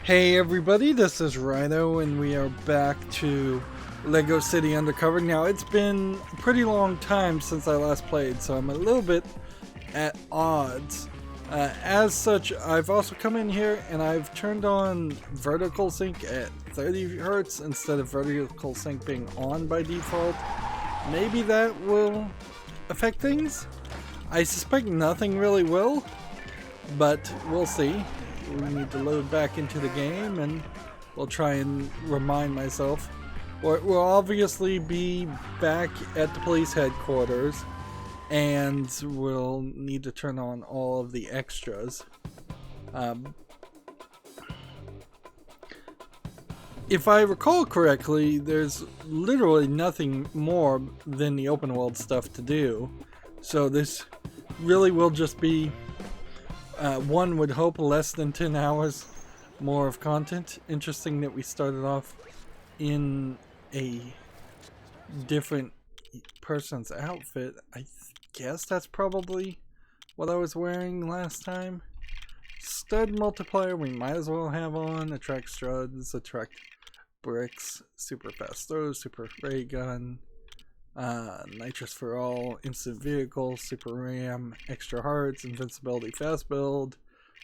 Hey everybody, this is Rydo and we are back to LEGO City Undercover. Now it's been a pretty long time since I last played, so I'm a little bit at odds. As such, I've also come in here and I've turned on vertical sync at 30 Hertz instead of vertical sync being on by default. Maybe that will affect things. I suspect nothing really will, but we'll see. We need to load back into the game and we'll try and remind myself. We'll obviously be back at the police headquarters and we'll need to turn on all of the extras. If I recall correctly, there's literally nothing more than the open world stuff to do. So this really will just be one would hope less than 10 hours more of content. Interesting that we started off in a different person's outfit. I guess that's probably what I was wearing last time. Stud multiplier we might as well have on. Attract struds, attract bricks, super fast throws, super ray gun, nitrous for all, instant vehicle, super ram, extra hearts, invincibility fast build,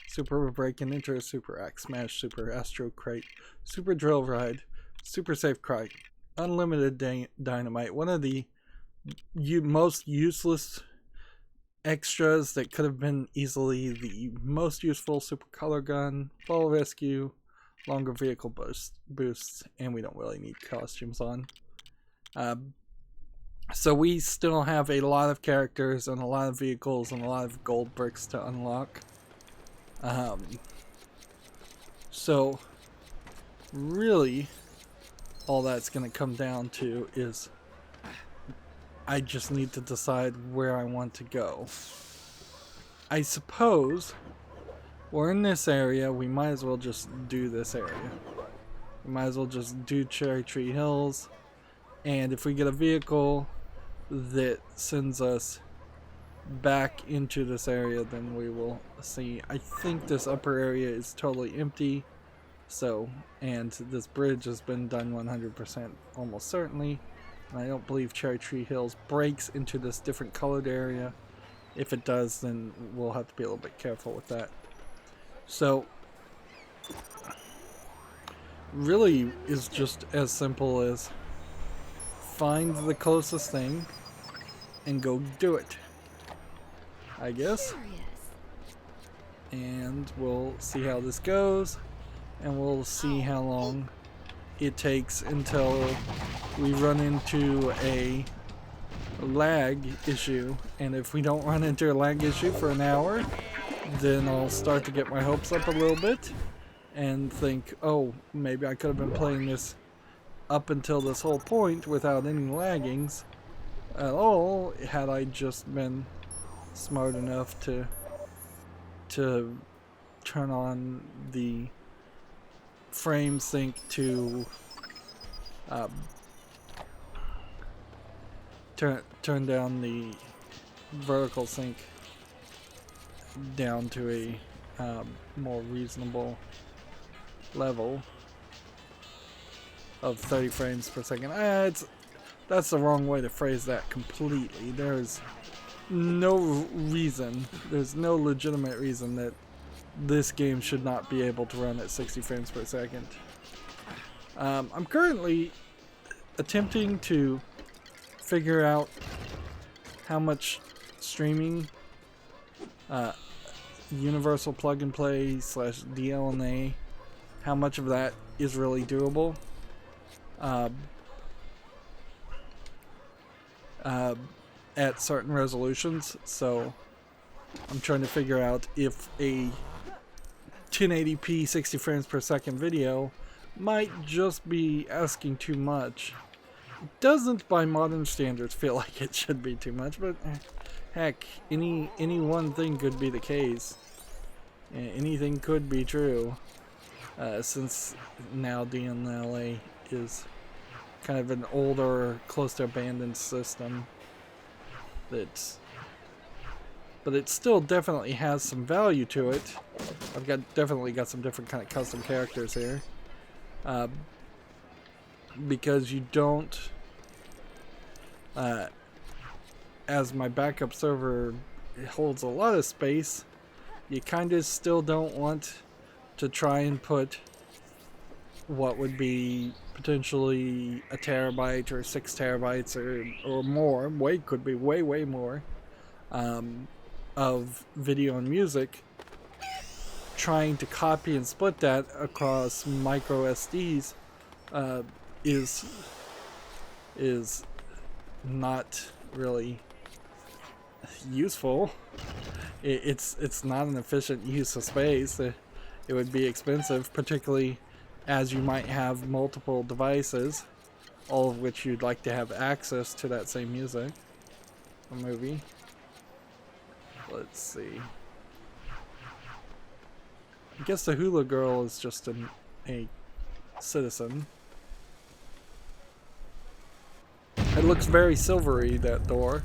super break and enter, super axe smash, super astro crate, super drill ride, super safe crate, unlimited dynamite. One of the most useless extras that could have been easily the most useful, super color gun, fall rescue, longer vehicle boosts, and we don't really need costumes on. So we still have a lot of characters and a lot of vehicles and a lot of gold bricks to unlock. So really all that's going to come down to is I just need to decide where I want to go. I suppose we're in this area, we might as well just do this area. We might as well just do Cherry Tree Hills, and if we get a vehicle that sends us back into this area, then we will see. I think this upper area is totally empty, so, and this bridge has been done 100% almost certainly, and I don't believe Cherry Tree Hills breaks into this different colored area. If it does, then we'll have to be a little bit careful with that. So really is just as simple as find the closest thing and go do it, I guess. And we'll see how this goes, and we'll see how long it takes until we run into a lag issue. And if we don't run into a lag issue for an hour, then I'll start to get my hopes up a little bit and think, oh, maybe I could have been playing this up until this whole point without any laggings at all had I just been smart enough to turn on the frame sync to turn down the vertical sync down to a more reasonable level of 30 frames per second. That's the wrong way to phrase that completely. There's no reason, there's no legitimate reason that this game should not be able to run at 60 frames per second. I'm currently attempting to figure out how much streaming universal plug and play / DLNA, how much of that is really doable. At certain resolutions, so I'm trying to figure out if a 1080p 60 frames per second video might just be asking too much. It doesn't by modern standards feel like it should be too much, but heck, any one thing could be the case. Anything could be true, since now DLNA is kind of an older, close to abandoned system that but it still definitely has some value to it. I've definitely got some different kind of custom characters here, because you don't, as my backup server holds a lot of space, you kind of still don't want to try and put what would be potentially a terabyte or 6 terabytes or more, could be way more, of video and music. Trying to copy and split that across micro SDs is not really useful. It's not an efficient use of space. It would be expensive, particularly as you might have multiple devices, all of which you'd like to have access to that same music or movie. Let's see. I guess the hula girl is just a citizen. It looks very silvery, that door.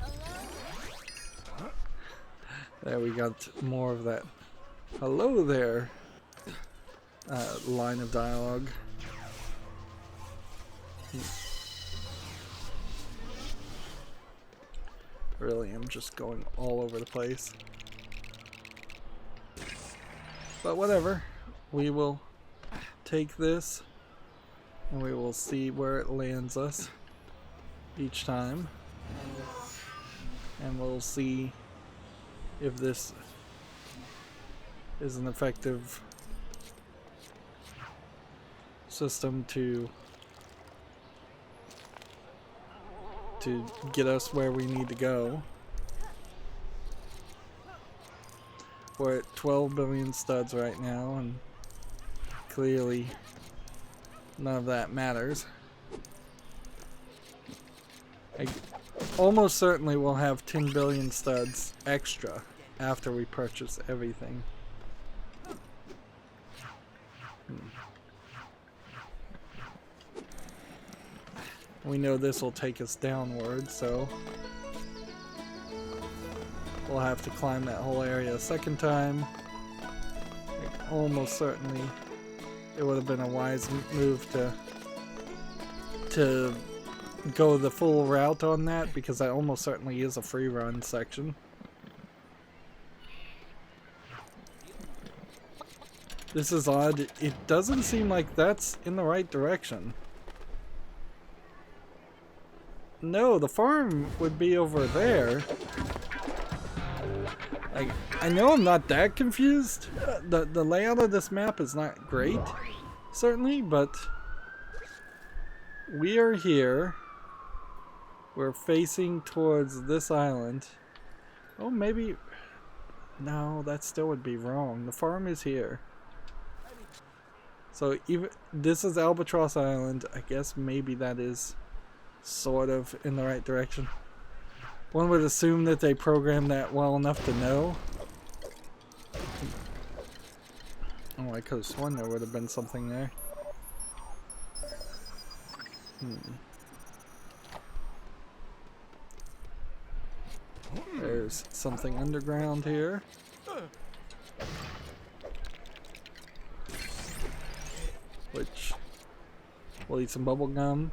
There, we got more of that. Hello there. Line of dialogue. Really, I'm just going all over the place. But whatever. We will take this and we will see where it lands us each time. And we'll see if this is an effective system to get us where we need to go. We're at 12 billion studs right now, and clearly none of that matters. I almost certainly will have 10 billion studs extra after we purchase everything. We know this will take us downward, so we'll have to climb that whole area a second time. Like, almost certainly it would have been a wise move to go the full route on that, because that almost certainly is a free run section. This is odd. It doesn't seem like that's in the right direction. No, the farm would be over there. Like, I know I'm not that confused. The layout of this map is not great, certainly, but we are here. We're facing towards this island. Oh, maybe... No, that still would be wrong. The farm is here. So even this is Albatross Island. I guess maybe that is sort of in the right direction. One would assume that they programmed that well enough to know. Oh, I could have sworn there would have been something there. There's something underground here. Which, we'll eat some bubble gum.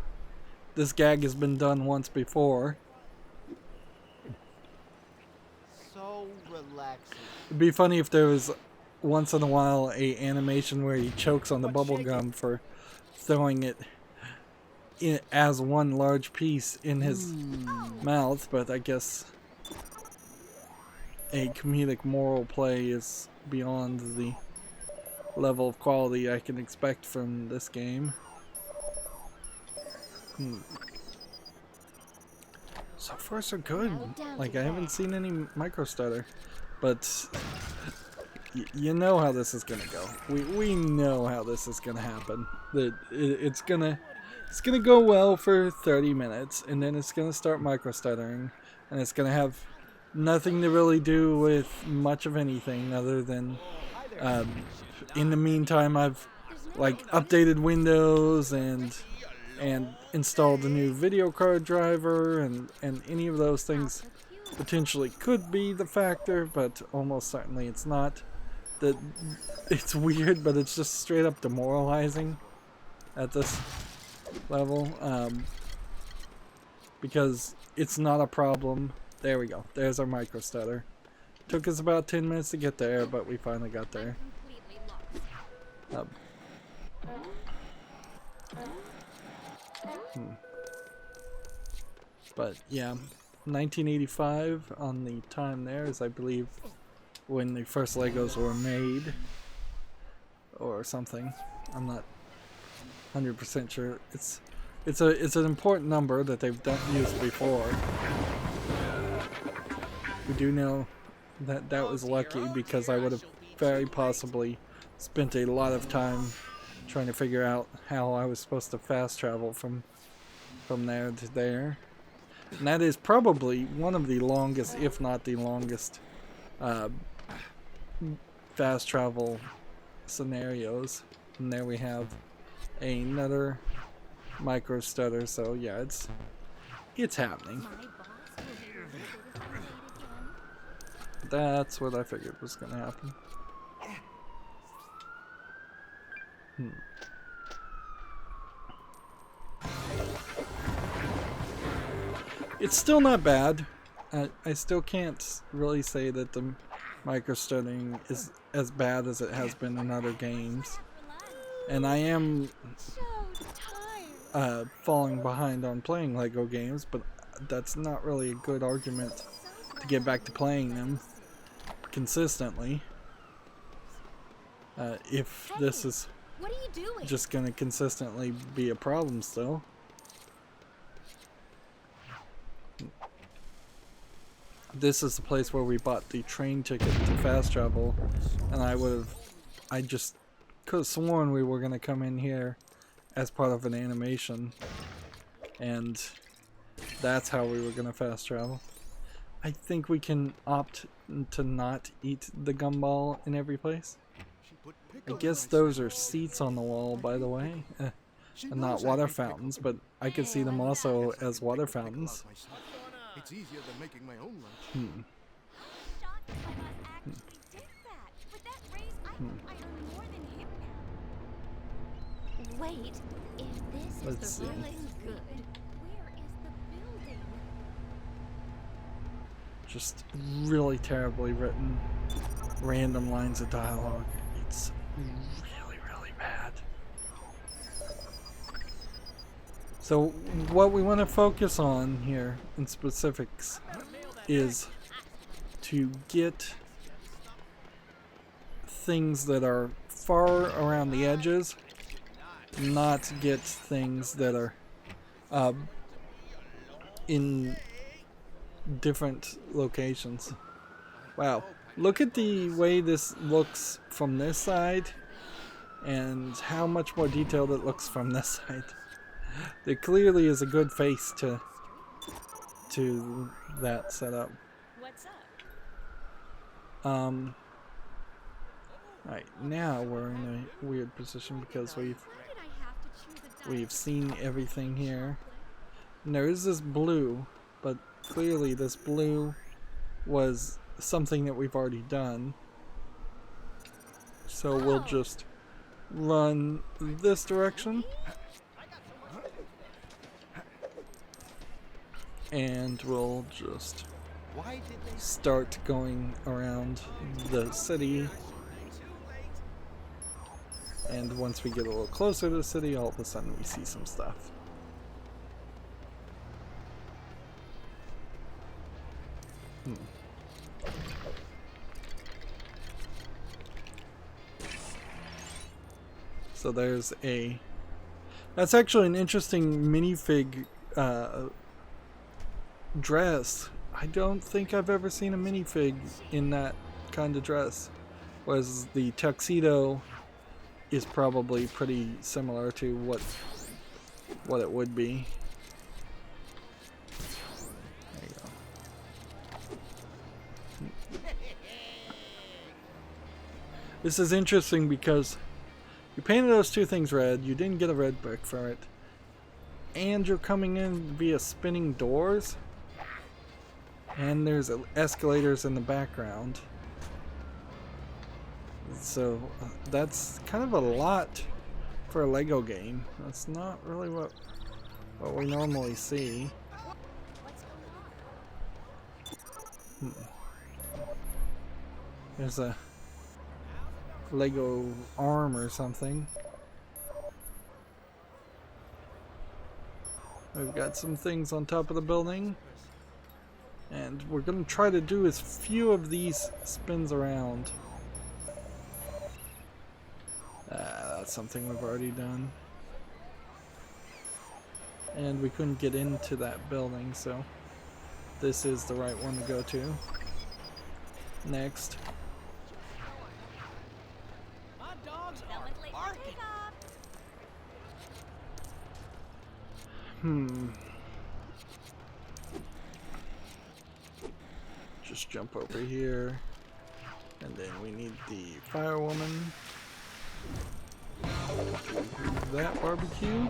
This gag has been done once before. So relaxing. It'd be funny if there was once in a while a animation where he chokes on the bubble gum for throwing it in as one large piece in his mouth, but I guess a comedic moral play is beyond the level of quality I can expect from this game. So far so good. Like, I haven't seen any micro stutter, but you know how this is gonna go. We know how this is gonna happen. That it's gonna go well for 30 minutes, and then it's gonna start micro stuttering, and it's gonna have nothing to really do with much of anything other than in the meantime I've like updated Windows and installed a new video card driver, and any of those things potentially could be the factor, but almost certainly it's not. That it's weird, but it's just straight up demoralizing at this level, because it's not a problem. There we go. There's our micro stutter. Took us about 10 minutes to get there, but we finally got there. But yeah, 1985 on the time there is, I believe, when the first Legos were made, or something. I'm not 100% sure. It's an important number that they've used before. We do know that that was lucky, because I would have very possibly spent a lot of time trying to figure out how I was supposed to fast travel from there to there. And that is probably one of the longest, if not the longest, fast travel scenarios. And there we have another micro stutter, so yeah, it's happening. That's what I figured was gonna happen. It's still not bad. I still can't really say that the micro stuttering is as bad as it has been in other games. And I am falling behind on playing Lego games, but that's not really a good argument to get back to playing them consistently. If this is just going to consistently be a problem still. This is the place where we bought the train ticket to fast travel, and I just could have sworn we were going to come in here as part of an animation, and that's how we were going to fast travel. I think we can opt to not eat the gumball in every place. I guess those are seats on the wall, by the way, and not water fountains, but I could see them also as water fountains. It's easier than making my own lunch. Wait, if this Let's is the see. ruling good, where is the building? Just really terribly written random lines of dialogue. It's really, really bad. So what we want to focus on here in specifics is to get things that are far around the edges, not get things that are in different locations. Wow, look at the way this looks from this side and how much more detailed it looks from this side. There clearly is a good face to that setup. What's up? Alright, now we're in a weird position because we've seen everything here. And there is this blue, but clearly this blue was something that we've already done. So we'll just run this direction. And we'll just start going around the city. And once we get a little closer to the city, all of a sudden we see some stuff. So there's that's actually an interesting minifig dress. I don't think I've ever seen a minifig in that kind of dress. Whereas the tuxedo is probably pretty similar to what it would be. There you go. This is interesting because you painted those two things red, you didn't get a red brick for it, and you're coming in via spinning doors. And there's escalators in the background. So that's kind of a lot for a Lego game. That's not really what we normally see. What's going on? There's a Lego arm or something. We've got some things on top of the building. And we're going to try to do as few of these spins around. That's something we've already done. And we couldn't get into that building, so this is the right one to go to. Next. My dogs Someone's are late for barking. pickup. Just jump over here. And then we need the firewoman. That barbecue.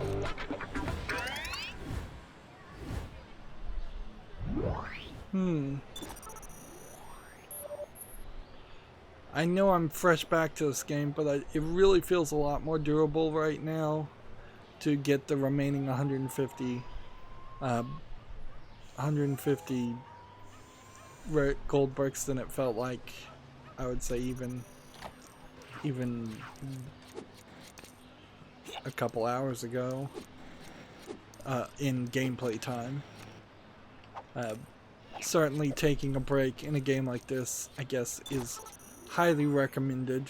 I know I'm fresh back to this game, but it really feels a lot more durable right now to get the remaining 150 gold bricks than it felt like, I would say, even a couple hours ago in gameplay time. Certainly taking a break in a game like this, I guess, is highly recommended.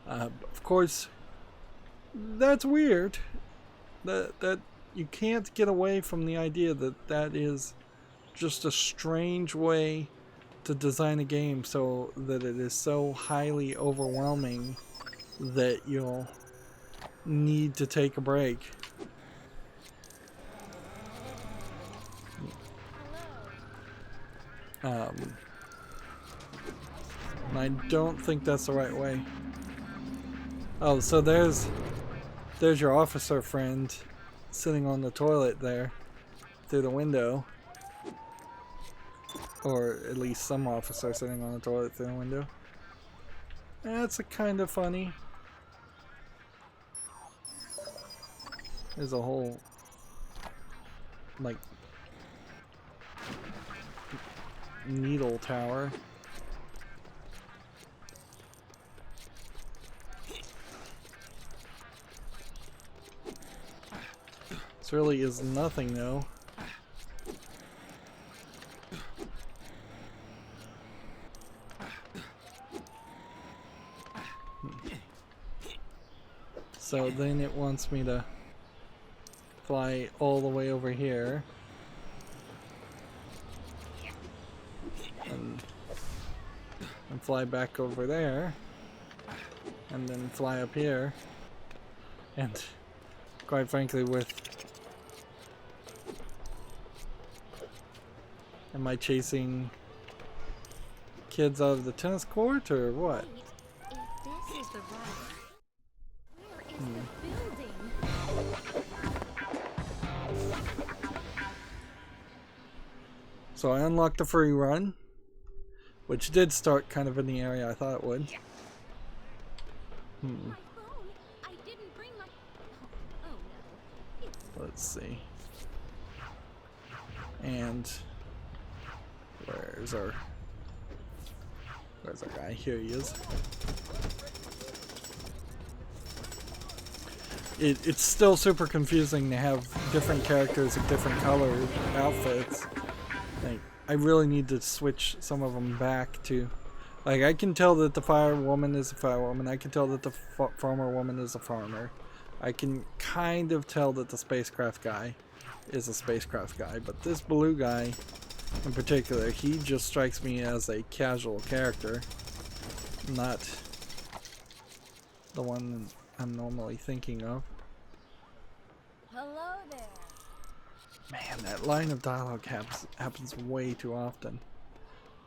Of course, that's weird. That you can't get away from the idea that that is just a strange way to design a game so that it is so highly overwhelming that you'll need to take a break. I don't think that's the right way. Oh, so there's your officer friend sitting on the toilet there through the window. Or at least some officer sitting on the toilet through the window. That's a kind of funny. There's a whole, like, needle tower. This really is nothing, though. So then it wants me to fly all the way over here. And fly back over there. And then fly up here. And quite frankly, am I chasing kids out of the tennis court or what? Wait, if this is the right, where is the building? So I unlocked the free run, which did start kind of in the area I thought it would. My phone? I didn't bring my... Oh no. It's Let's see. And where's our guy? Here he is. It's still super confusing to have different characters with different colored outfits. Like, I really need to switch some of them back to... Like, I can tell that the firewoman is a firewoman. I can tell that the farmer woman is a farmer. I can kind of tell that the spacecraft guy is a spacecraft guy. But this blue guy, in particular, he just strikes me as a casual character. Not the one I'm normally thinking of. hello there. Man, that line of dialogue happens way too often.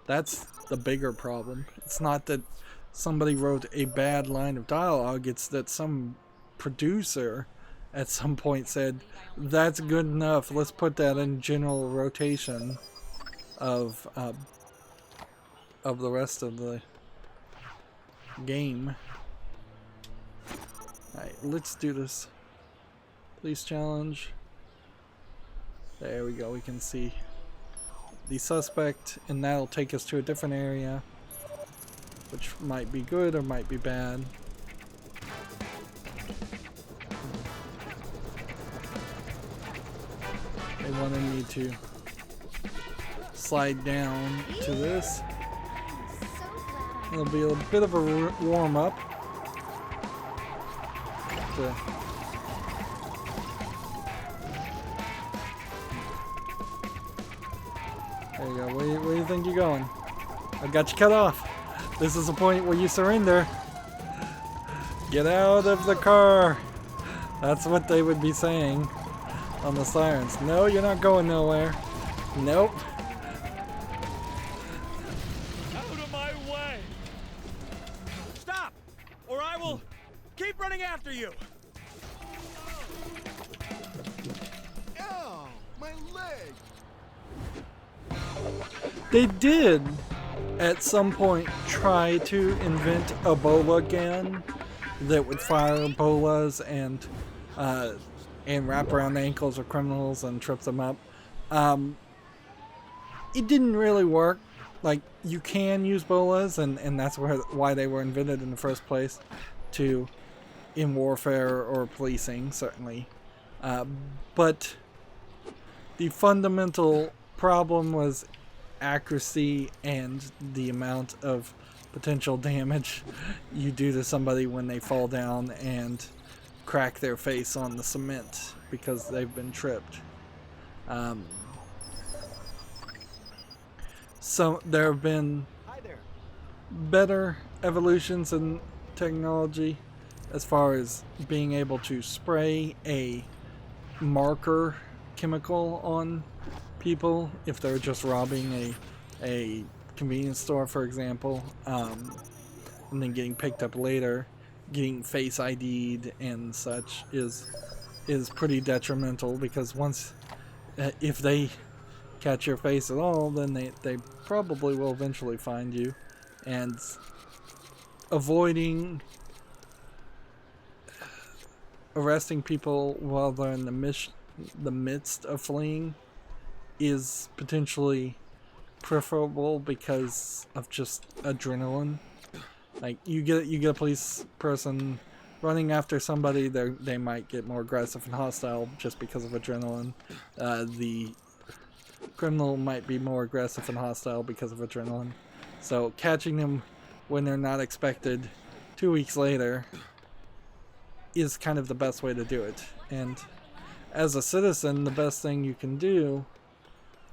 That's the bigger problem. It's not that somebody wrote a bad line of dialogue, it's that some producer at some point said, that's good enough, let's put that in general rotation. of the rest of the game. Alright, let's do this. Police challenge. There we go, we can see the suspect, and that'll take us to a different area, which might be good or might be bad. They wanted me to slide down to this. It'll be a bit of a warm-up. There you go. Where do you think you're going? I got you cut off. This is the point where you surrender. Get out of the car. That's what they would be saying on the sirens. No, you're not going nowhere. Nope. Out of my way! Stop! Or I will keep running after you! Ow! My leg! They did at some point try to invent a bola gun that would fire bolas and wrap around the ankles of criminals and trip them up. It didn't really work. Like, you can use bolas, and that's why they were invented in the first place, in warfare or policing, certainly. But the fundamental problem was accuracy and the amount of potential damage you do to somebody when they fall down and crack their face on the cement because they've been tripped. So there have been better evolutions in technology as far as being able to spray a marker chemical on people if they're just robbing a convenience store, for example, and then getting picked up later. Getting face ID'd and such is pretty detrimental, because once if they catch your face at all, then they probably will eventually find you. And avoiding arresting people while they're in the midst of fleeing is potentially preferable because of just adrenaline. Like, you get a police person running after somebody, they might get more aggressive and hostile just because of adrenaline. The criminal might be more aggressive and hostile because of adrenaline. So catching them when they're not expected 2 weeks later is kind of the best way to do it. And as a citizen, the best thing you can do,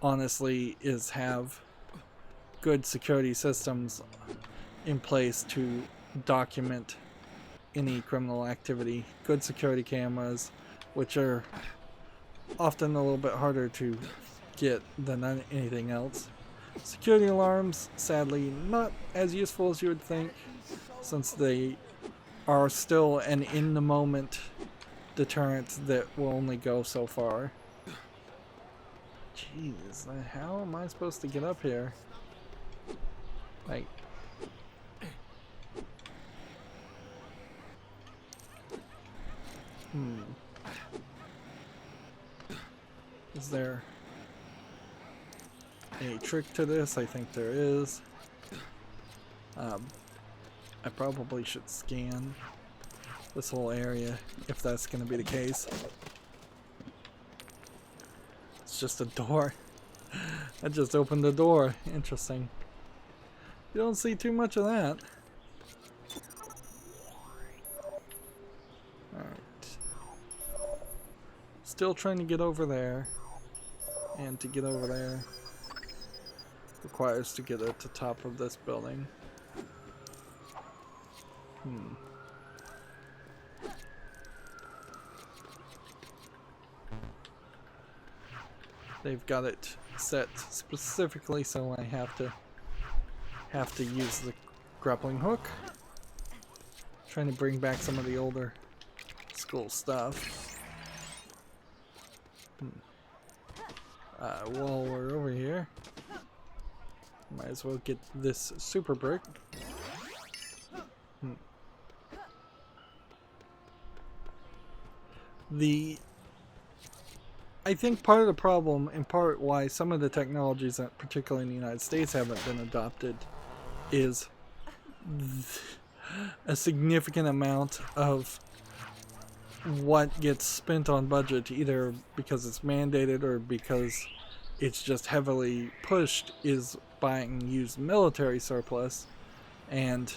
honestly, is have good security systems in place to document any criminal activity. Good security cameras, which are often a little bit harder to get than anything else. Security alarms, sadly, not as useful as you would think, since they are still an in-the-moment deterrent that will only go so far. Jeez, how am I supposed to get up here? Like, is there a trick to this? I think there is. I probably should scan this whole area if that's going to be the case. It's just a door. I just opened the door. Interesting. You don't see too much of that. Alright. Still trying to get over there. And to get over there requires to get at the top of this building. They've got it set specifically so I have to use the grappling hook. Trying to bring back some of the older school stuff. While we're over here, Might as well get this super brick. I think part of the problem, and part why some of the technologies that particularly in the United States haven't been adopted, is a significant amount of what gets spent on budget, either because it's mandated or because it's just heavily pushed, is buying used military surplus. And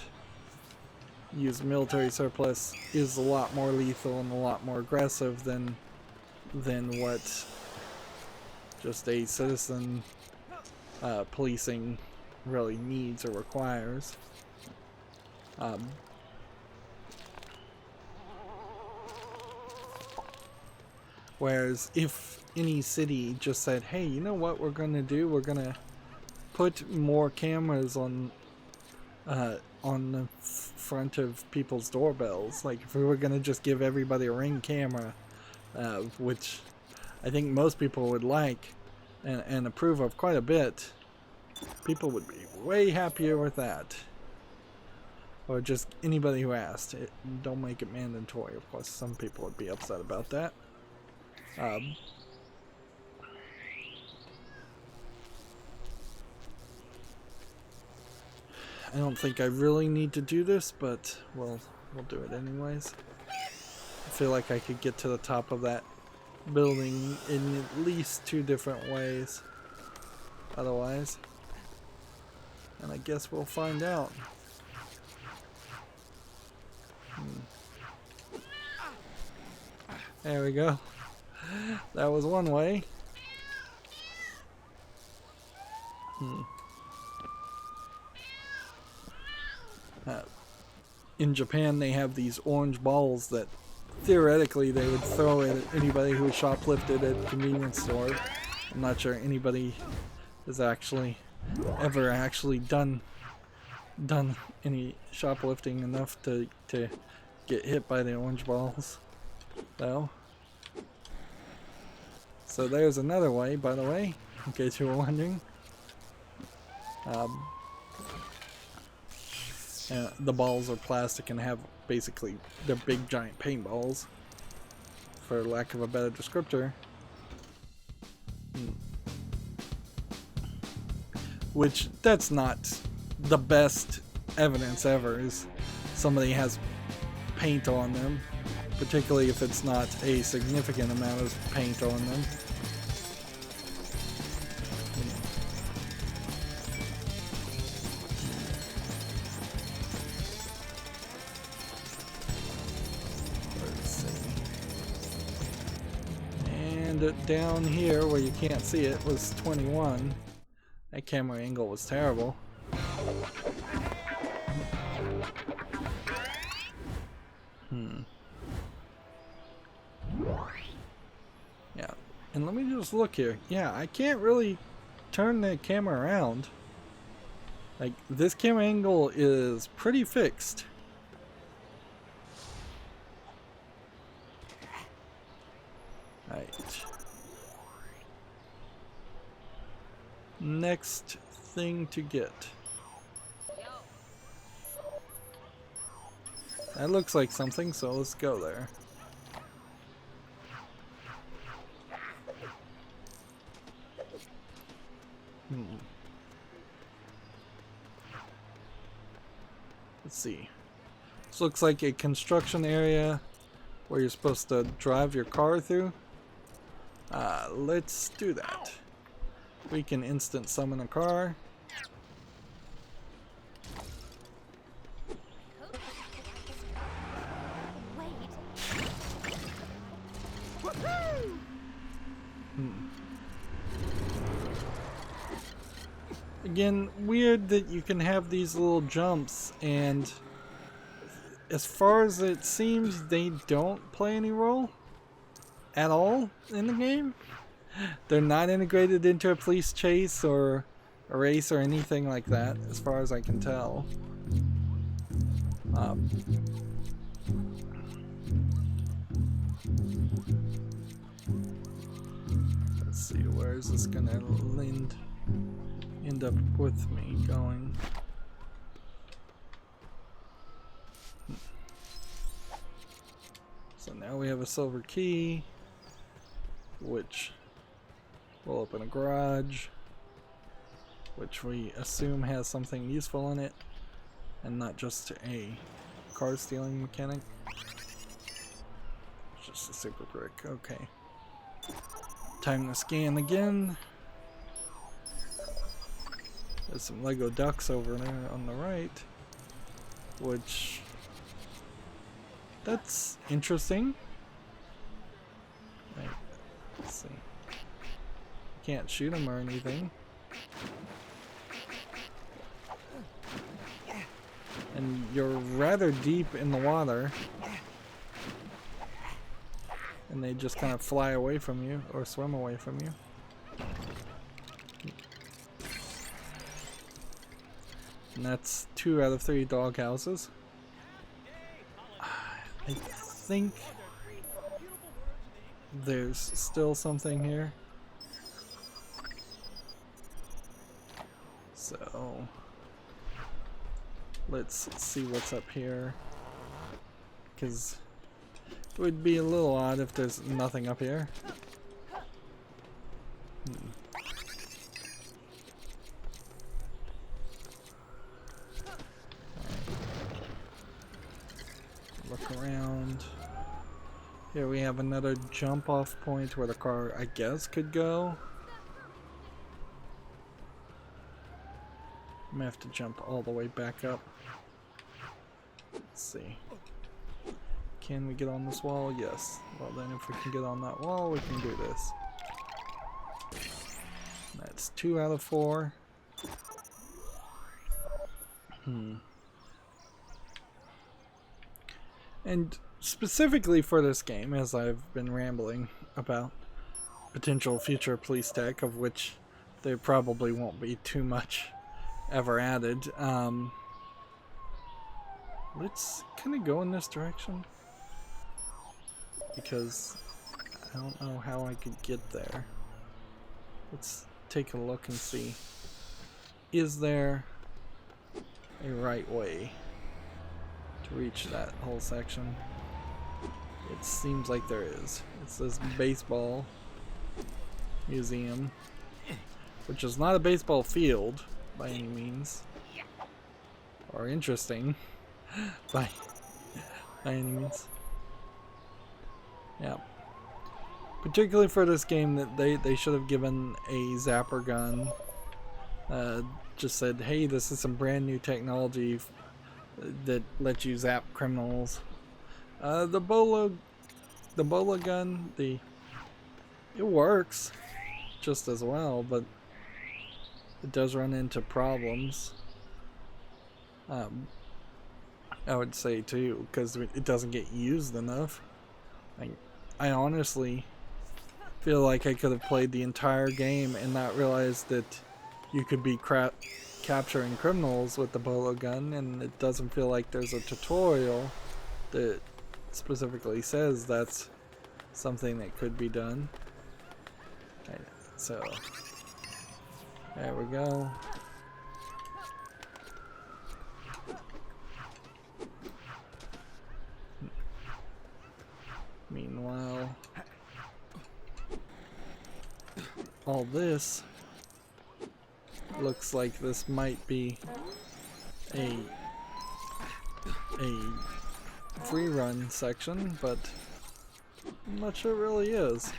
used military surplus is a lot more lethal and a lot more aggressive than what just a citizen policing really needs or requires. Whereas if any city just said, hey, you know what we're going to do? We're going to put more cameras on the front of people's doorbells. Like if we were going to just give everybody a Ring camera, which I think most people would like and approve of quite a bit, people would be way happier with that. Or just anybody who asked. Don't make it mandatory. Of course, some people would be upset about that. I don't think I really need to do this, but we'll do it anyways. I feel like I could get to the top of that building in at least 2 different ways otherwise. And I guess we'll find out. There we go. That was one way. In Japan, they have these orange balls that theoretically they would throw at anybody who shoplifted at a convenience store. I'm not sure anybody has actually ever done any shoplifting enough to get hit by the orange balls, though. So there's another way, by the way, in case you were wondering. The balls are plastic and have basically, they're big giant paintballs, for lack of a better descriptor. Which, that's not the best evidence ever, is somebody has paint on them, particularly if it's not a significant amount of paint on them. Down here where you can't see it was 21. That camera angle was terrible. Yeah, and let me just look here. Yeah, I can't really turn the camera around. Like, this camera angle is pretty fixed. Right. Next thing to get. That looks like something, so let's go there. Let's see. This looks like a construction area where you're supposed to drive your car through. Let's do that. We can instant summon a car. Again, weird that you can have these little jumps, and as far as it seems, they don't play any role at all in the game. They're not integrated into a police chase or a race or anything like that, as far as I can tell. Let's see, where is this gonna land? end up with me going? So now we have a silver key, which will open a garage, which we assume has something useful in it, and not just a car stealing mechanic. Just a super brick, okay. Time to scan again. There's some Lego ducks over there on the right, which, that's interesting. Right, let's see. Can't shoot them or anything. And you're rather deep in the water. And they just kind of fly away from you, or swim away from you. And that's 2 out of 3 dog houses. I think there's still something here. So let's see what's up here, because it would be a little odd if there's nothing up here. Look around. Here we have another jump off point where the car, I guess, could go. I'm gonna have to jump all the way back up. Let's see. Can we get on this wall? Yes. Well then, if we can get on that wall, we can do this. That's 2 out of 4. And specifically for this game, as I've been rambling about potential future police tech, of which there probably won't be too much ever added, let's kind of go in this direction, because I don't know how I could get there. Let's take a look and see, is there a right way to reach that whole section? It seems like there is. It's this baseball museum, which is not a baseball field by any means, or interesting by any means. Yeah. Particularly for this game, that they should have given a zapper gun. Just said, hey, this is some brand new technology that lets you zap criminals. The bola gun, it works just as well, but it does run into problems. I would say too, because it doesn't get used enough. I honestly feel like I could have played the entire game and not realized that you could be capturing criminals with the bolo gun, and it doesn't feel like there's a tutorial that specifically says that's something that could be done. Okay, so there we go. Meanwhile, all this looks like this might be a free run section, but I'm not sure it really is.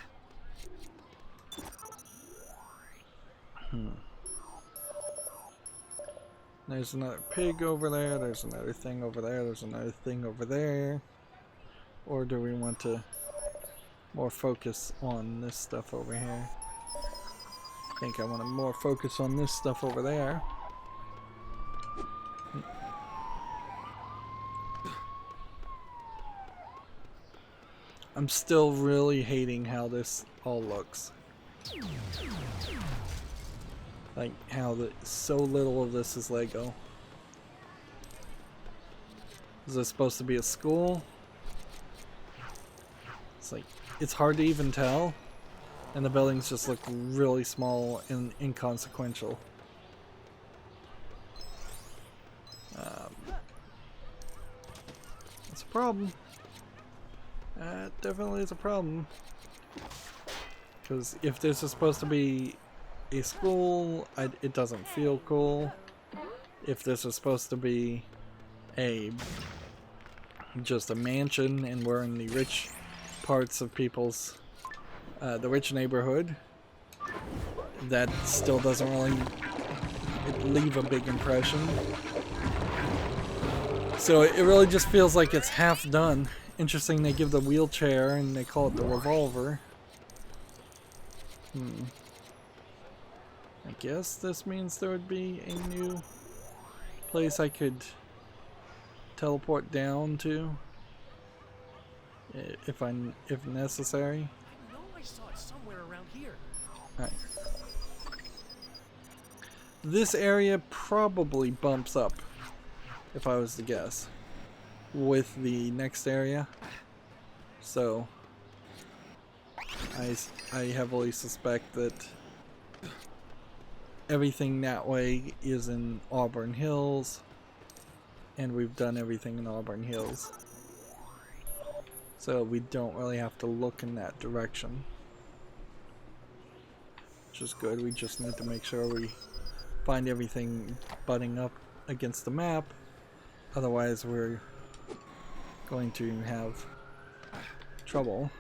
There's another pig over there, there's another thing over there, there's another thing over there. Or do we want to more focus on this stuff over here? I think I want to more focus on this stuff over there. I'm still really hating how this all looks. Like how so little of this is Lego. Is this supposed to be a school? It's like, it's hard to even tell, and the buildings just look really small and inconsequential. problem. That definitely is a problem. Because if this is supposed to be a school, it doesn't feel cool. If this is supposed to be just a mansion and we're in the rich parts of people's, the rich neighborhood, that still doesn't really leave a big impression. So it really just feels like it's half done. Interesting, they give the wheelchair and they call it the revolver. I guess this means there would be a new place I could teleport down to if necessary. I know I saw it somewhere around here. Alright. This area probably bumps up, if I was to guess, with the next area. So I heavily suspect that everything that way is in Auburn Hills, and we've done everything in Auburn Hills. So we don't really have to look in that direction. Which is good. We just need to make sure we find everything butting up against the map. Otherwise we're going to have trouble.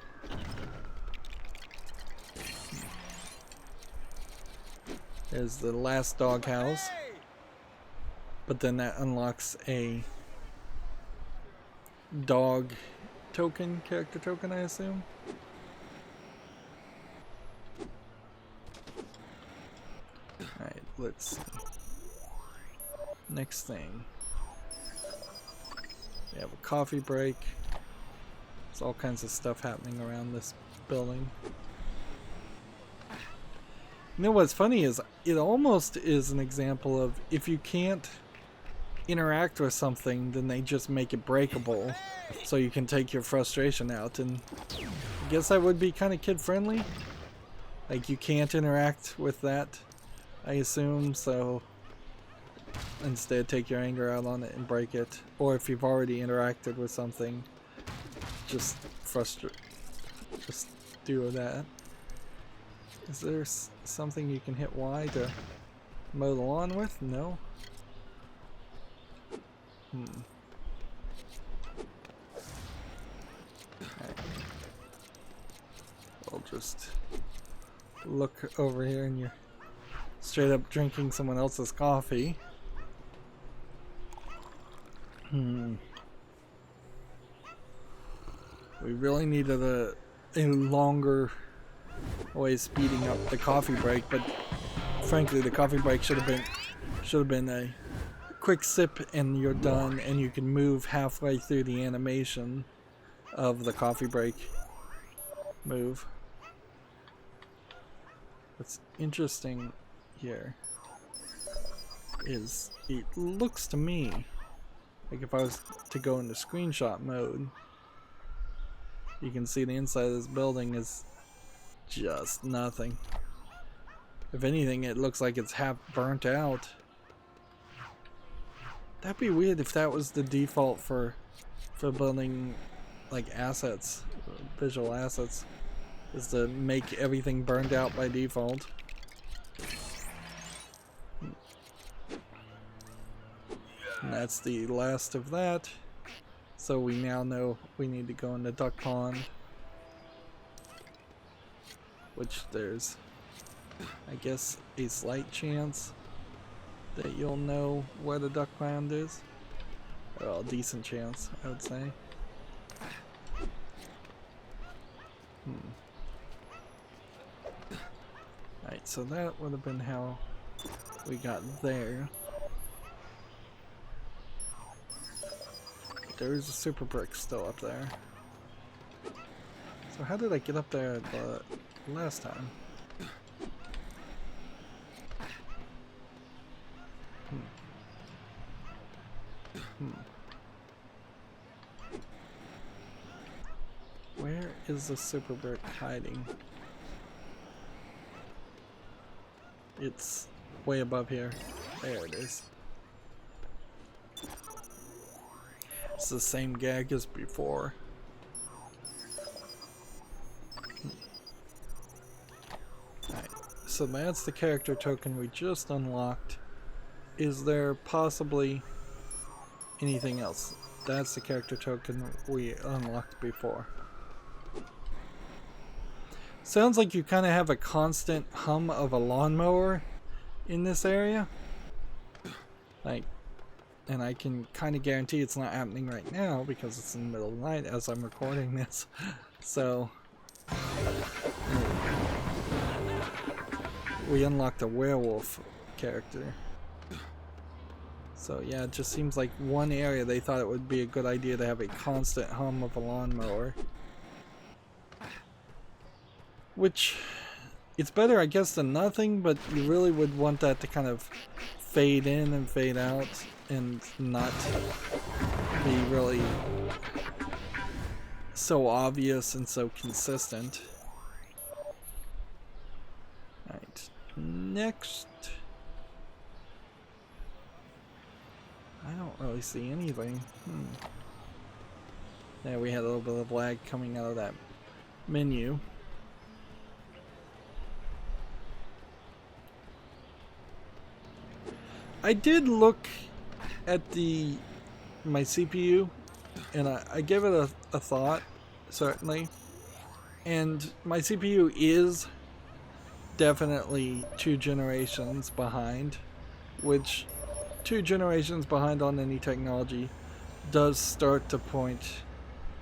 There's the last doghouse. But then that unlocks a dog token, character token, I assume. Alright, let's see. Next thing. We have a coffee break. There's all kinds of stuff happening around this building. You know what's funny is it almost is an example of if you can't interact with something, then they just make it breakable so you can take your frustration out, and I guess that would be kind of kid friendly. Like, you can't interact with that, I assume, so instead take your anger out on it and break it. Or if you've already interacted with something, just do that. Is there something you can hit Y to mow the lawn with? No. Right. I'll just look over here and you're straight up drinking someone else's coffee. We really needed a longer way speeding up the coffee break, but frankly the coffee break should have been a quick sip and you're done, and you can move halfway through the animation of the coffee break move. What's interesting here is it looks to me like if I was to go into screenshot mode, you can see the inside of this building is just nothing. If anything, it looks like it's half burnt out. That'd be weird if that was the default for building like assets, visual assets, is to make everything burned out by default. And that's the last of that. So we now know we need to go into Duck Pond, which there's, I guess, a slight chance that you'll know where the Duck Pond is. Well, a decent chance, I would say. Alright, so that would have been how we got there. There is a super brick still up there. So how did I get up there the last time? Where is the super brick hiding? It's way above here. There it is. It's the same gag as before. Alright, so that's the character token we just unlocked. Is there possibly anything else? That's the character token we unlocked before. Sounds like you kind of have a constant hum of a lawnmower in this area. Like, and I can kind of guarantee it's not happening right now because it's in the middle of the night as I'm recording this. So, we unlocked a werewolf character. So yeah, it just seems like one area they thought it would be a good idea to have a constant hum of a lawnmower. Which, it's better I guess than nothing, but you really would want that to kind of fade in and fade out and not be really so obvious and so consistent. Alright, next. I don't really see anything. Yeah, we had a little bit of lag coming out of that menu. I did look at my CPU and I gave it a thought, certainly. And my CPU is definitely 2 generations behind, which 2 generations behind on any technology does start to point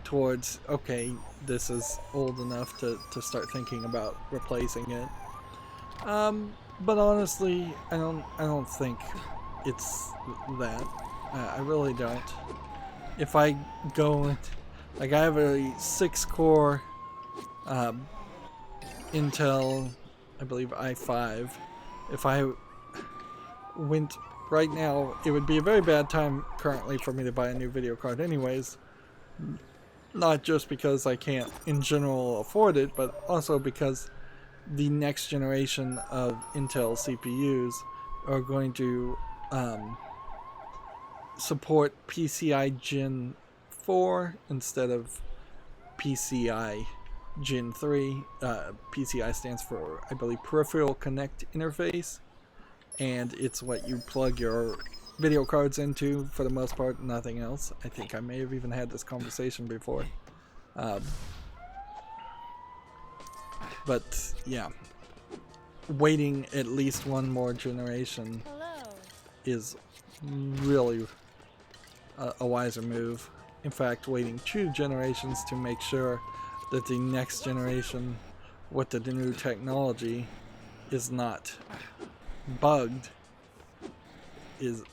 towards, okay, this is old enough to start thinking about replacing it. But honestly, I don't think it's that. I really don't. If I go, like I have a 6-core Intel, I believe i5. If I went right now, it would be a very bad time currently for me to buy a new video card anyways. Not just because I can't in general afford it, but also because the next generation of Intel CPUs are going to support PCI Gen 4 instead of PCI Gen 3. PCI stands for, I believe, Peripheral Connect Interface, and it's what you plug your video cards into for the most part, nothing else. I think I may have even had this conversation before. But yeah, waiting at least one more generation is really a wiser move. In fact, waiting 2 generations to make sure that the next generation with the new technology is not bugged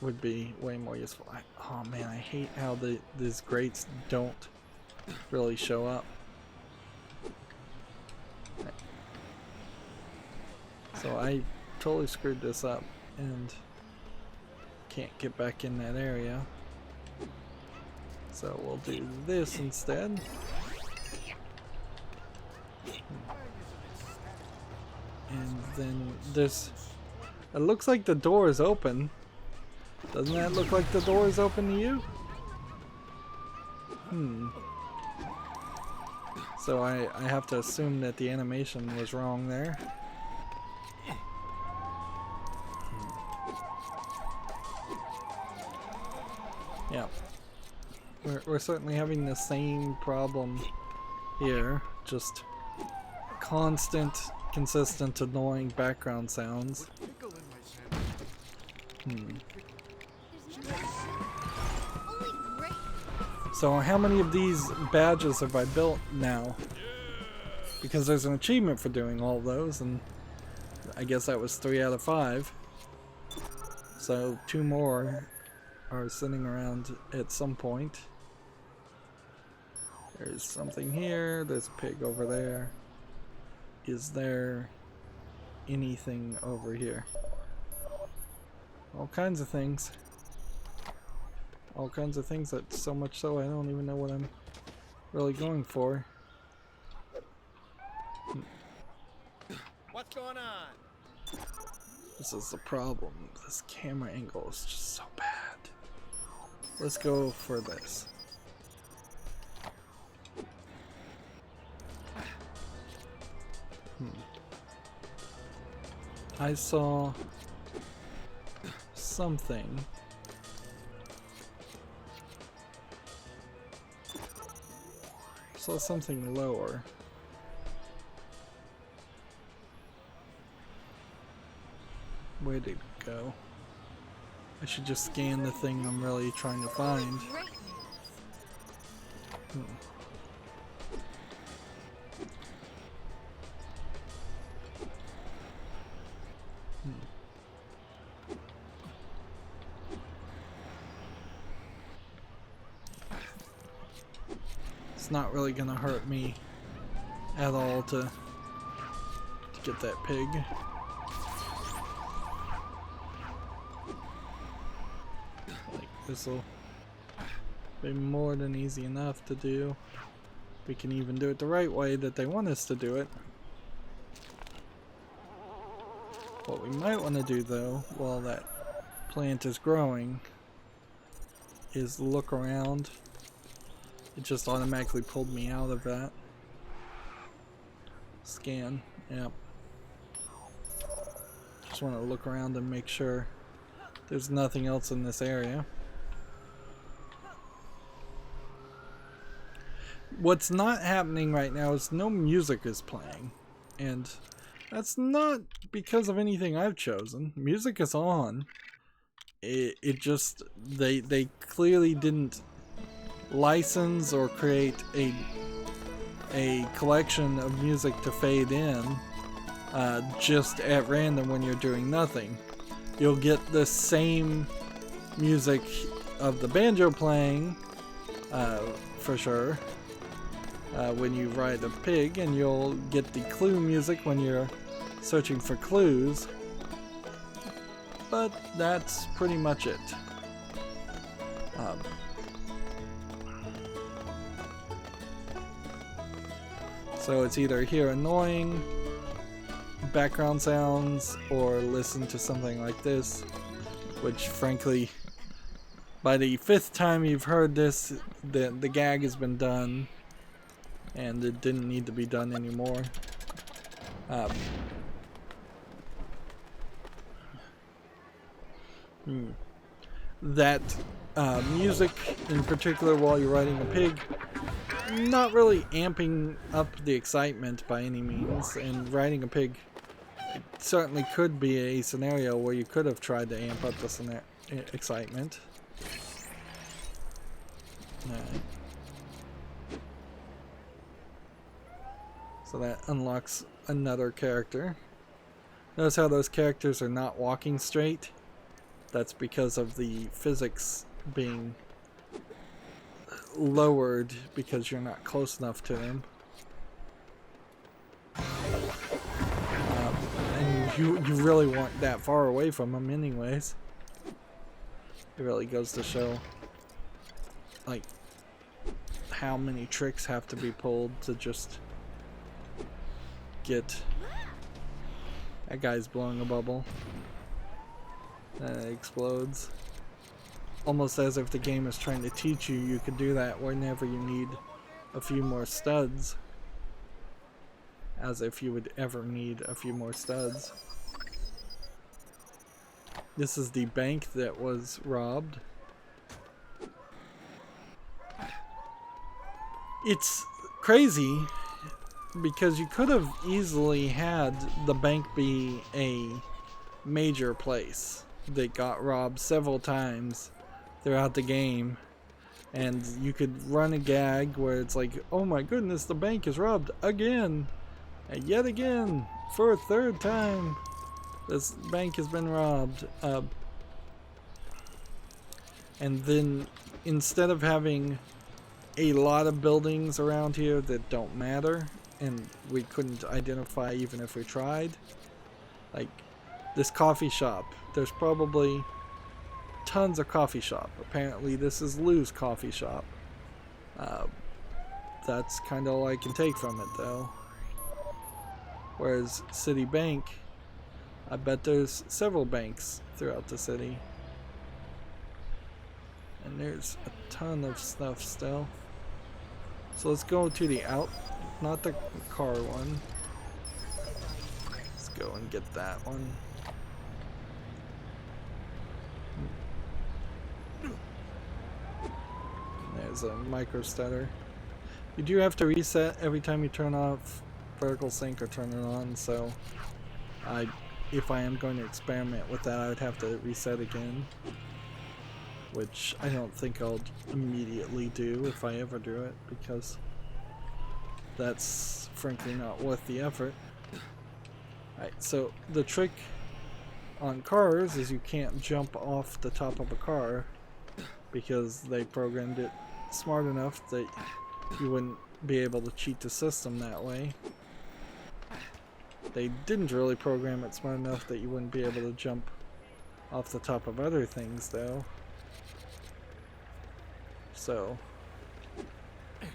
would be way more useful. Oh man, I hate how these grates don't really show up. So I totally screwed this up and can't get back in that area. So we'll do this instead. And then there's... It looks like the door is open. Doesn't that look like the door is open to you? So I have to assume that the animation was wrong there. Yeah. We're certainly having the same problem here. Just constant, consistent, annoying background sounds. So how many of these badges have I built now? Because there's an achievement for doing all of those, and I guess that was 3 out of 5. So 2 more are sitting around at some point. There's something here, there's a pig over there. Is there anything over here? All kinds of things. All kinds of things, that so much so I don't even know what I'm really going for. What's going on? This is the problem. This camera angle is just so bad. Let's go for this. I saw something. Saw something lower. Where did it go? I should just scan the thing I'm really trying to find. It's not really gonna hurt me at all to get that pig. Like, this'll be more than easy enough to do. We can even do it the right way that they want us to do it. What we might want to do though, while that plant is growing, is look around. It just automatically pulled me out of that. Scan, yep. Just want to look around and make sure there's nothing else in this area. What's not happening right now is no music is playing. And that's not because of anything I've chosen. Music is on. It just, they clearly didn't license or create a collection of music to fade in just at random when you're doing nothing. You'll get the same music of the banjo playing for sure when you ride a pig, and you'll get the clue music when you're searching for clues, but that's pretty much it. So it's either hear annoying background sounds or listen to something like this, which frankly, by the 5th time you've heard this, the gag has been done and it didn't need to be done anymore. That music in particular while you're riding a pig, not really amping up the excitement by any means, and riding a pig certainly could be a scenario where you could have tried to amp up the excitement. Alright. So that unlocks another character. Notice how those characters are not walking straight? That's because of the physics being lowered because you're not close enough to them. And you really weren't that far away from them anyways. It really goes to show like how many tricks have to be pulled to just get... That guy's blowing a bubble. And it explodes. Almost as if the game is trying to teach you you could do that whenever you need a few more studs. As if you would ever need a few more studs. This is the bank that was robbed. It's crazy because you could have easily had the bank be a major place that got robbed several times throughout the game, and you could run a gag where it's like, oh my goodness, the bank is robbed again, and yet again for a 3rd time this bank has been robbed, and then instead of having a lot of buildings around here that don't matter and we couldn't identify even if we tried, like this coffee shop, there's probably tons of coffee shop. Apparently this is Lou's coffee shop. That's kind of all I can take from it though. Whereas City Bank, I bet there's several banks throughout the city. And there's a ton of stuff still. So let's go to the not the car one. go and get that one. There's a micro stutter. You do have to reset every time you turn off vertical sync or turn it on, so if I am going to experiment with that, I would have to reset again, which I don't think I'll immediately do if I ever do it, because that's frankly not worth the effort. Alright, so the trick on cars is you can't jump off the top of a car because they programmed it smart enough that you wouldn't be able to cheat the system that way. They didn't really program it smart enough that you wouldn't be able to jump off the top of other things, though. So,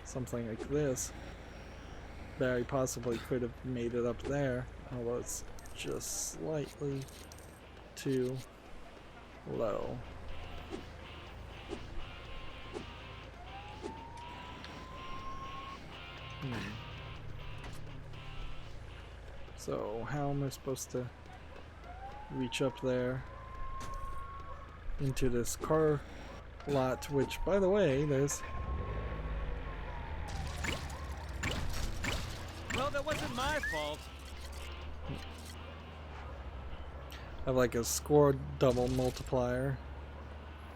something like this very possibly could have made it up there, although it's just slightly too low. So how am I supposed to reach up there into this car lot, which, by the way, there's... Well, that wasn't my fault. I have like a score double multiplier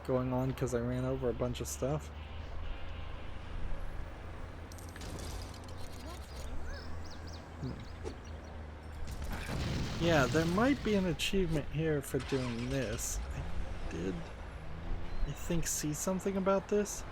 going on because I ran over a bunch of stuff. Yeah, there might be an achievement here for doing this. I think, see something about this?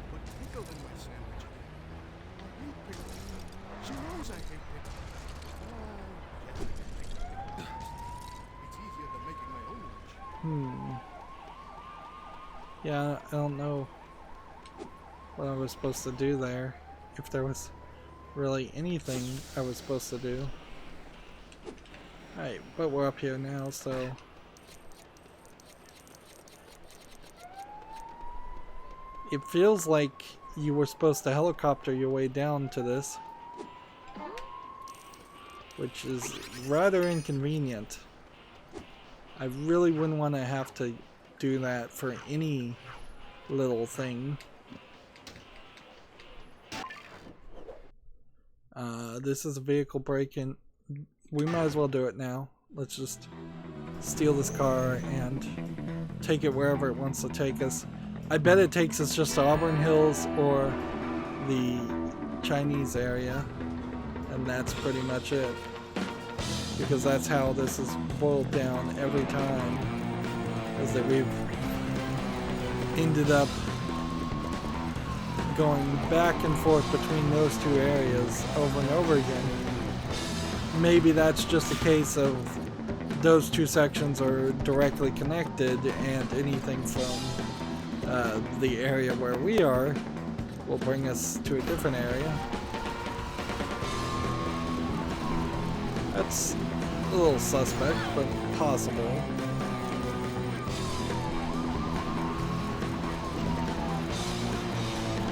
Put pickle in my sandwich again. I hate pickles. She knows I hate pickles. It's easier than making my own lunch. Yeah, I don't know what I was supposed to do there. If there was really anything I was supposed to do. Alright, but we're up here now, so... It feels like you were supposed to helicopter your way down to this, which is rather inconvenient. I really wouldn't want to have to do that for any little thing. This is a vehicle break-in. We might as well do it now. Let's just steal this car and take it wherever it wants to take us. I bet it takes us just to Auburn Hills or the Chinese area, and that's pretty much it. Because that's how this is boiled down every time, is that we've ended up going back and forth between those two areas over and over again. Maybe that's just a case of those two sections are directly connected, and anything from the area where we are will bring us to a different area. That's a little suspect, but possible.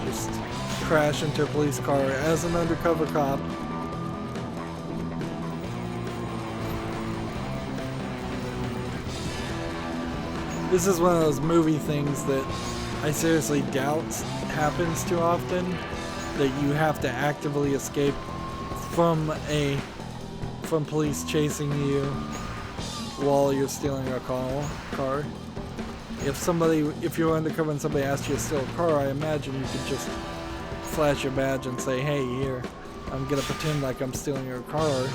Just crash into a police car as an undercover cop. This is one of those movie things that I seriously doubt happens too often, that you have to actively escape from police chasing you while you're stealing a car. If you're undercover and somebody asks you to steal a car, I imagine you could just flash your badge and say, "Hey, here, I'm gonna pretend like I'm stealing your car."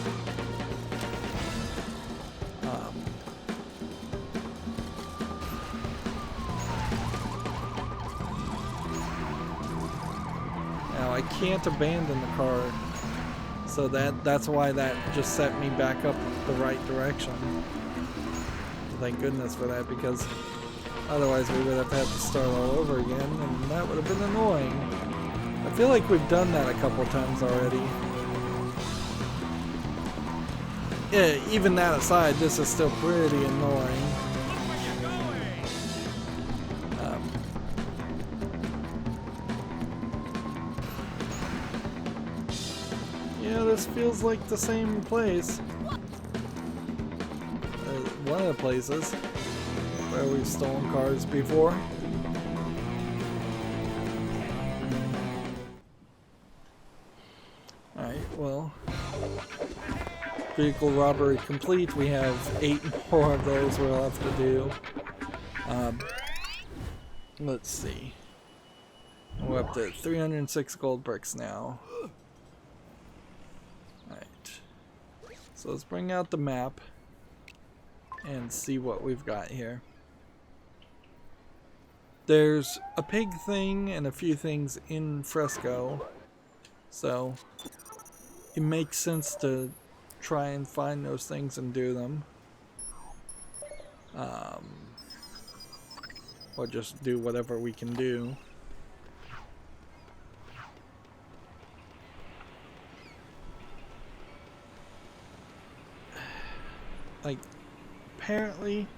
Now I can't abandon the car. So that's why that just set me back up the right direction. Thank goodness for that, because otherwise we would have had to start all over again, and that would have been annoying. I feel like we've done that a couple times already. Yeah, even that aside, this is still pretty annoying. Yeah, this feels like the same place. One of the places where we've stolen cars before. Alright, well. Vehicle robbery complete. We have 8 more of those we'll have to do. Let's see. We're up to 306 gold bricks now. Alright. So let's bring out the map and see what we've got here. There's a pig thing and a few things in Fresco, so it makes sense to try and find those things and do them. Or just do whatever we can do. Like, apparently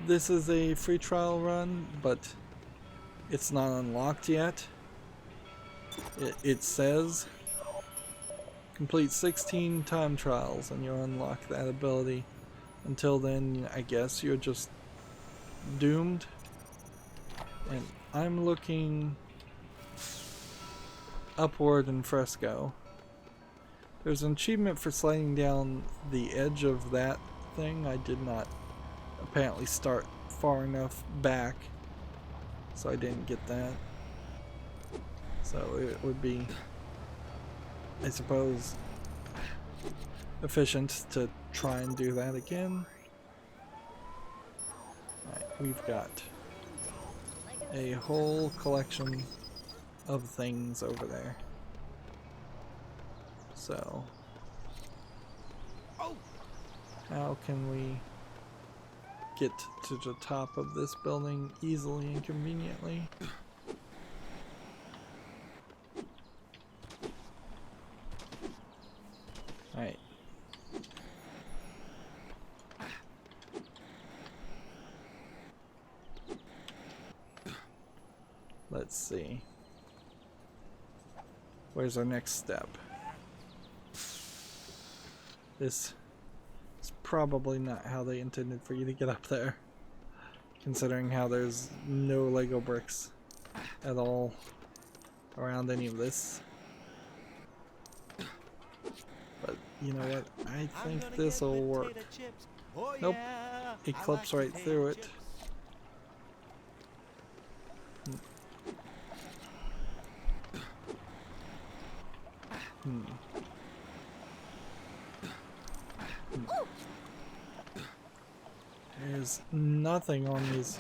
this is a free trial run, but it's not unlocked yet. It says complete 16 time trials and you'll unlock that ability. Until then, I guess you're just doomed. And I'm looking upward in Fresco. There's an achievement for sliding down the edge of that thing. I did not apparently start far enough back, so I didn't get that. So it would be, I suppose, efficient to try and do that again. Alright, we've got a whole collection of things over there. So, how can we get to the top of this building easily and conveniently? Alright. Let's see. Where's our next step? This is probably not how they intended for you to get up there, considering how there's no Lego bricks at all around any of this. But you know what? I think this will work. Nope. Eclipse right through it. There's nothing on these.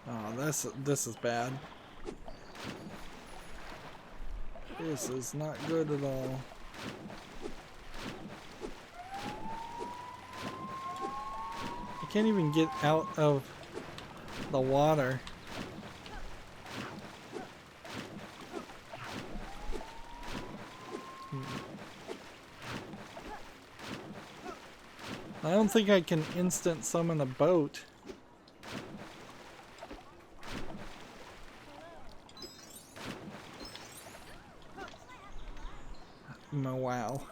Oh, this is bad. This is not good at all. I can't even get out of the water. I don't think I can instant summon a boat. Oh, wow.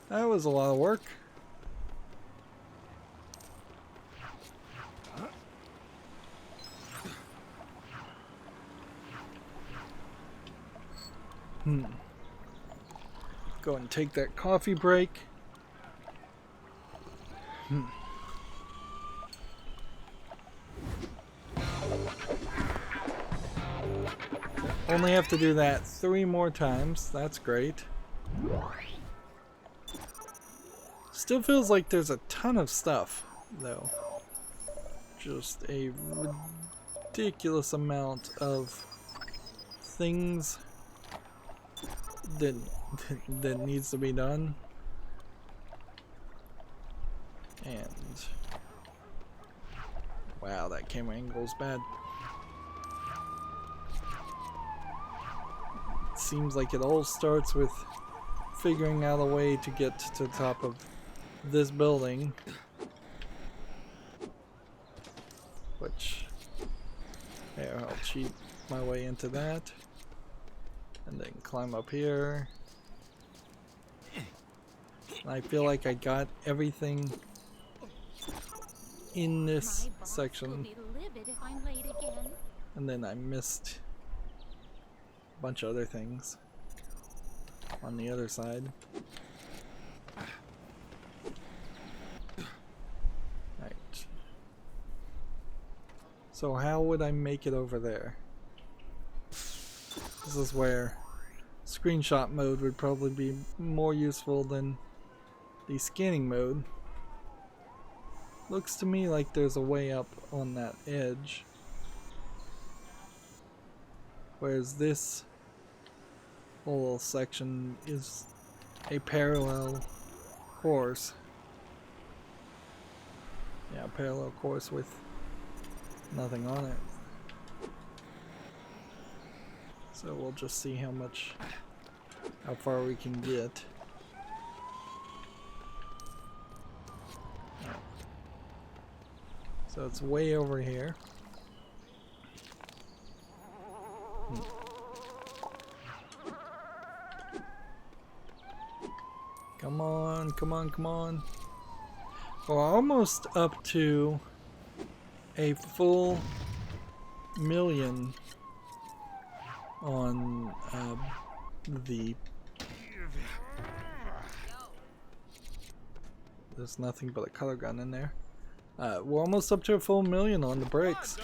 That was a lot of work. Go and take that coffee break. Only have to do that 3 more times. That's great. Still feels like there's a ton of stuff, though. Just a ridiculous amount of things that needs to be done. And wow, that camera angle's bad. Seems like it all starts with figuring out a way to get to the top of this building. Which, here, I'll cheat my way into that. And then climb up here. And I feel like I got everything in this My boss section. will be livid if I'm late again. And then I missed a bunch of other things on the other side. Right. So how would I make it over there? This is where screenshot mode would probably be more useful than the scanning mode. Looks to me like there's a way up on that edge. Whereas this whole section is a parallel course. Yeah, parallel course with nothing on it. So we'll just see how far we can get. So it's way over here. Come on, come on, come on. We're almost up to a full million on the... There's nothing but a color gun in there. We're almost up to a full million on the bricks.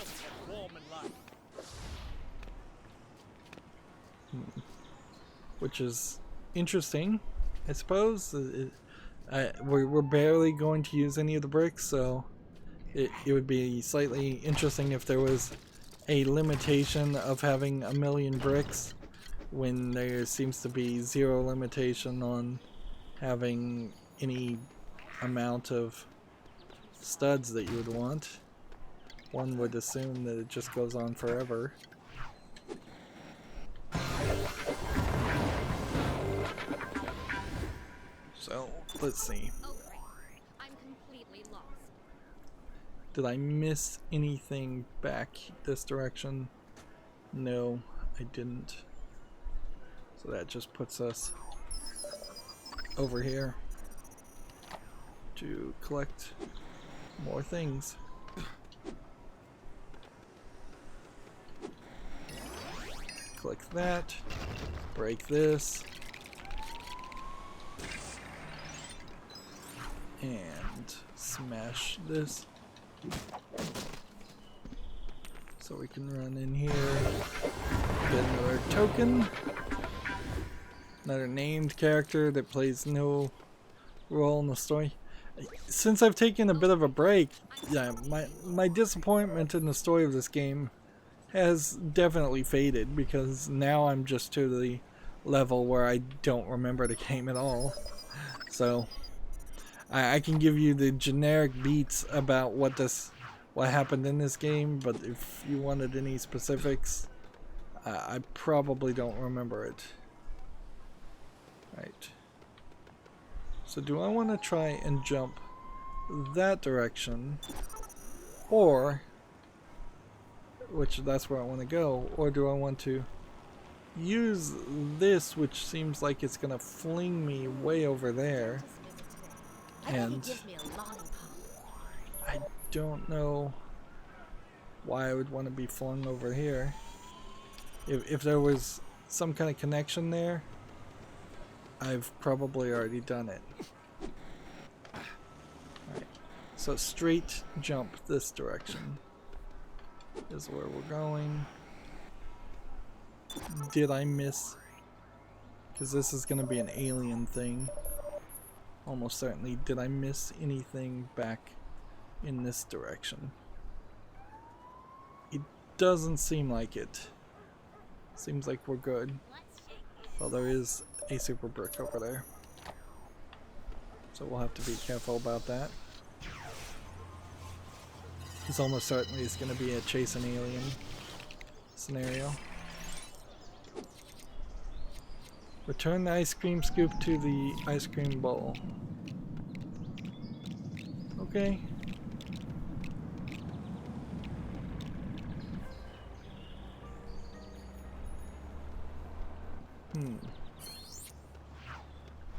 Which is interesting, I suppose. We're barely going to use any of the bricks, so it would be slightly interesting if there was a limitation of having a million bricks when there seems to be zero limitation on having any amount of studs that you would want. One would assume that it just goes on forever. So, let's see. Oh, great. I'm completely lost. Did I miss anything back this direction? No, I didn't. So that just puts us over here to collect more things. Click that, break this, and smash this. So we can run in here, get another token, another named character that plays no role in the story. Since I've taken a bit of a break, yeah, my disappointment in the story of this game has definitely faded, because now I'm just to the level where I don't remember the game at all. So I can give you the generic beats about what happened in this game, but if you wanted any specifics, I probably don't remember it. Right. So do I want to try and jump that direction, or, which that's where I want to go, or do I want to use this, which seems like it's going to fling me way over there, and I don't know why I would want to be flung over here. If there was some kind of connection there, I've probably already done it. Alright, so straight jump this direction is where we're going. Did I miss? Because this is going to be an alien thing. Almost certainly. Did I miss anything back in this direction? It doesn't seem like it. Seems like we're good. Well, there is a super brick over there, so we'll have to be careful about that. It's almost certainly is going to be a chase an alien scenario. Return the ice cream scoop to the ice cream bowl. Okay.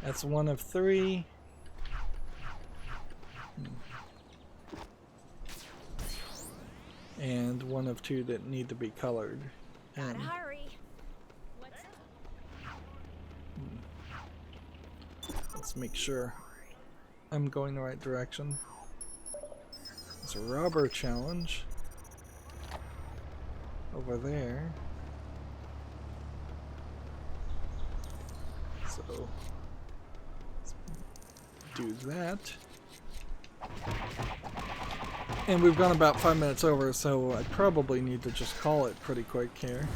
That's one of 3. And one of 2 that need to be colored. Gotta hurry. What's up? Let's make sure I'm going the right direction. There's a robber challenge over there. So let's do that. And we've gone about 5 minutes over, so I probably need to just call it pretty quick here.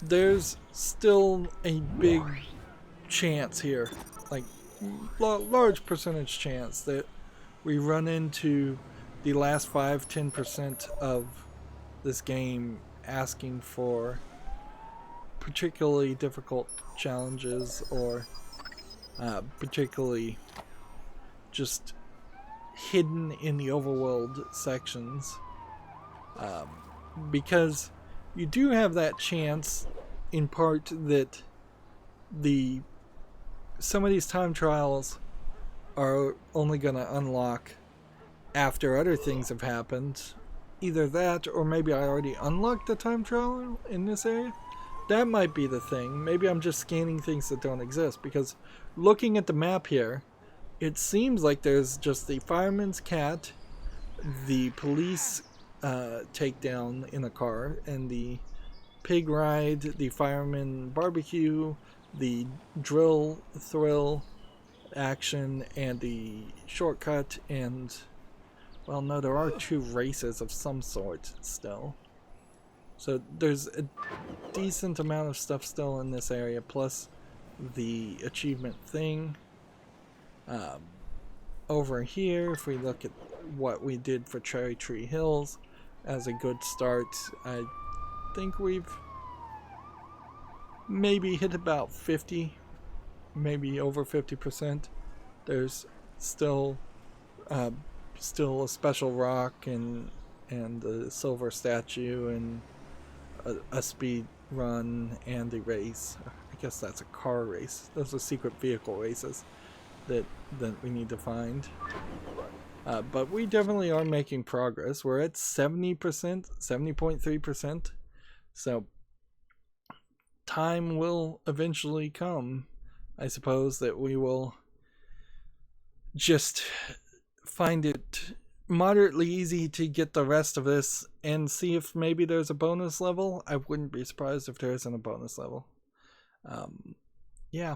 There's still a big chance here, like large percentage chance that we run into the last 5-10% of this game asking for particularly difficult challenges or particularly just hidden in the overworld sections, because you do have that chance in part that some of these time trials are only going to unlock after other things have happened. Either that, or maybe I already unlocked the time trial in this area. That might be the thing. Maybe I'm just scanning things that don't exist, because looking at the map here, it seems like there's just the fireman's cat, the police takedown in a car, and the pig ride, the fireman barbecue, the drill thrill action, and the shortcut, and well, no, there are 2 races of some sort still. So there's a decent amount of stuff still in this area, plus the achievement thing. Over here, if we look at what we did for Cherry Tree Hills as a good start, I think we've maybe hit about 50, maybe over 50%. There's still a special rock and a silver statue and a speed run and a race. I guess that's a car race. Those are secret vehicle races that we need to find. But we definitely are making progress. We're at 70%, 70.3%. So time will eventually come. I suppose that we will just find it moderately easy to get the rest of this and see if maybe there's a bonus level. I wouldn't be surprised if there isn't a bonus level. Yeah,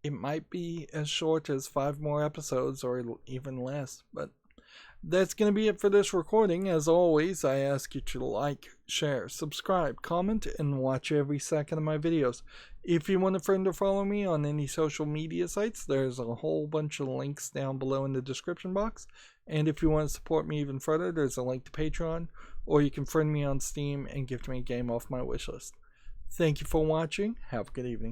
it might be as short as 5 more episodes or even less, but that's going to be it for this recording. As always, I ask you to like, share, subscribe, comment, and watch every second of my videos. If you want a friend to follow me on any social media sites, there's a whole bunch of links down below in the description box. And if you want to support me even further, there's a link to Patreon, or you can friend me on Steam and gift me a game off my wishlist. Thank you for watching. Have a good evening.